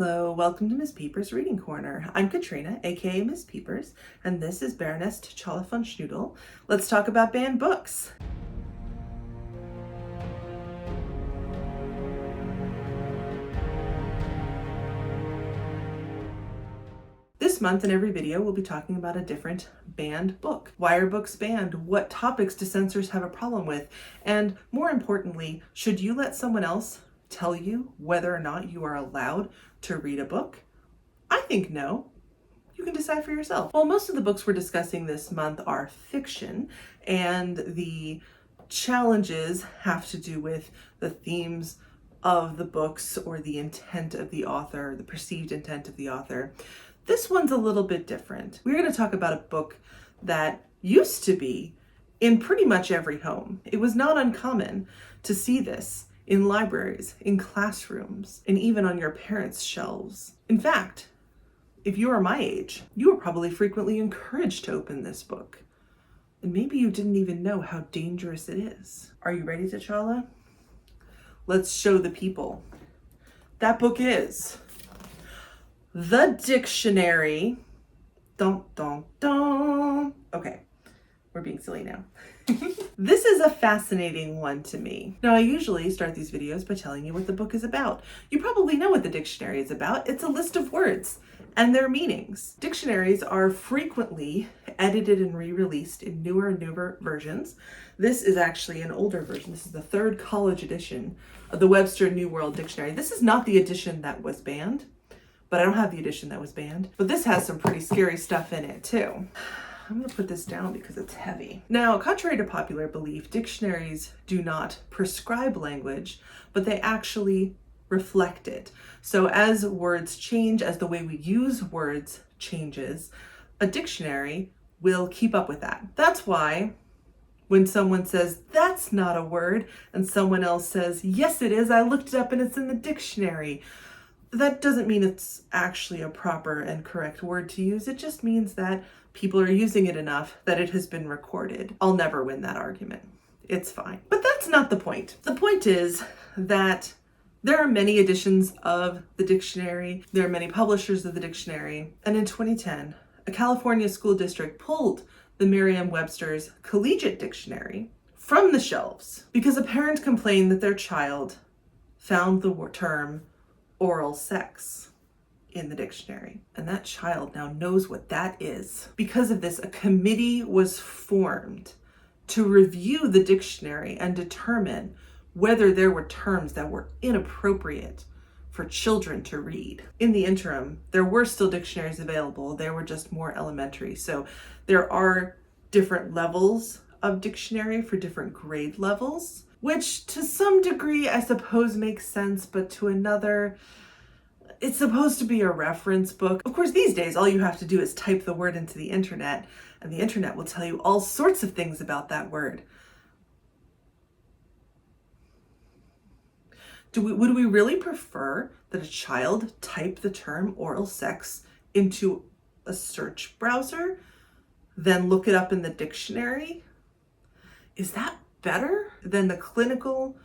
Hello, welcome to Miss Peepers Reading Corner. I'm Katrina, aka Miss Peepers, and this is Baroness T'Challa von Schnoodle. Let's talk about banned books. This month in every video, we'll be talking about a different banned book. Why are books banned? What topics do censors have a problem with? And more importantly, should you let someone else tell you whether or not you are allowed to read a book? I think no. You can decide for yourself. Well, most of the books we're discussing this month are fiction, and the challenges have to do with the themes of the books or the intent of the author, the perceived intent of the author. This one's a little bit different. We're going to talk about a book that used to be in pretty much every home. It was not uncommon to see this in libraries, in classrooms, and even on your parents' shelves. In fact, if you are my age, you were probably frequently encouraged to open this book. And maybe you didn't even know how dangerous it is. Are you ready, T'Challa? Let's show the people. That book is The Dictionary. Dun, dun, dun. Okay, we're being silly now. This is a fascinating one to me. Now, I usually start these videos by telling you what the book is about. You probably know what the dictionary is about. It's a list of words and their meanings. Dictionaries are frequently edited and re-released in newer and newer versions. This is actually an older version. This is the third college edition of the Webster New World Dictionary. This is not the edition that was banned, but I don't have the edition that was banned. But this has some pretty scary stuff in it too. I'm going to put this down because it's heavy. Now, contrary to popular belief, dictionaries do not prescribe language, but they actually reflect it. So as words change, as the way we use words changes, a dictionary will keep up with that. That's why when someone says, that's not a word, and someone else says, yes, it is, I looked it up and it's in the dictionary, that doesn't mean it's actually a proper and correct word to use. It just means that people are using it enough that it has been recorded. I'll never win that argument. It's fine. But that's not the point. The point is that there are many editions of the dictionary. There are many publishers of the dictionary. And in 2010, a California school district pulled the Merriam-Webster's Collegiate Dictionary from the shelves because a parent complained that their child found the term oral sex in the dictionary. And that child now knows what that is. Because of this, a committee was formed to review the dictionary and determine whether there were terms that were inappropriate for children to read. In the interim, there were still dictionaries available. They were just more elementary. So there are different levels of dictionary for different grade levels, which to some degree, I suppose makes sense, but to another, it's supposed to be a reference book. Of course, these days, all you have to do is type the word into the internet, and the internet will tell you all sorts of things about that word. Would we really prefer that a child type the term oral sex into a search browser, then look it up in the dictionary? Is that better than the clinical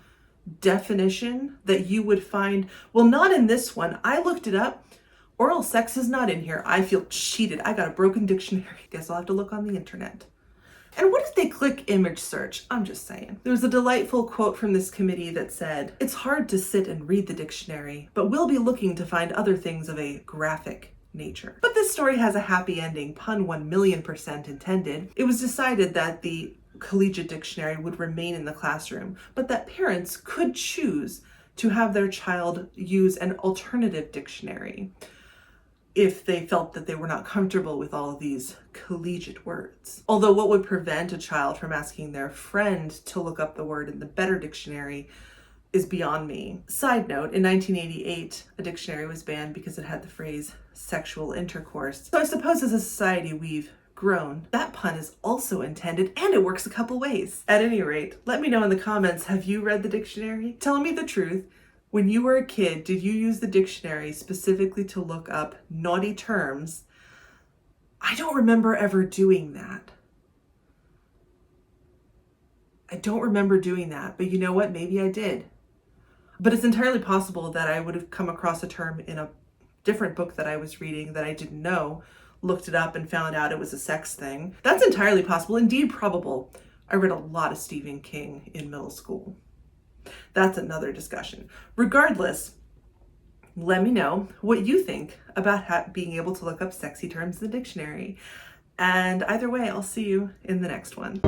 definition that you would find? Well, not in this one. I looked it up. Oral sex is not in here. I feel cheated. I got a broken dictionary. Guess I'll have to look on the internet. And what if they click image search? I'm just saying. There was a delightful quote from this committee that said, "It's hard to sit and read the dictionary, but we'll be looking to find other things of a graphic nature." But this story has a happy ending, pun 1,000,000% intended. It was decided that the Collegiate Dictionary would remain in the classroom, but that parents could choose to have their child use an alternative dictionary if they felt that they were not comfortable with all of these collegiate words. Although what would prevent a child from asking their friend to look up the word in the better dictionary is beyond me. Side note, in 1988, a dictionary was banned because it had the phrase sexual intercourse. So I suppose as a society we've grown. That pun is also intended, and it works a couple ways. At any rate, let me know in the comments, have you read the dictionary? Tell me the truth. When you were a kid, did you use the dictionary specifically to look up naughty terms? I don't remember ever doing that. I don't remember doing that, but you know what? Maybe I did. But it's entirely possible that I would have come across a term in a different book that I was reading that I didn't know, looked it up and found out it was a sex thing. That's entirely possible, indeed probable. I read a lot of Stephen King in middle school. That's another discussion. Regardless, let me know what you think about being able to look up sexy terms in the dictionary. And either way, I'll see you in the next one.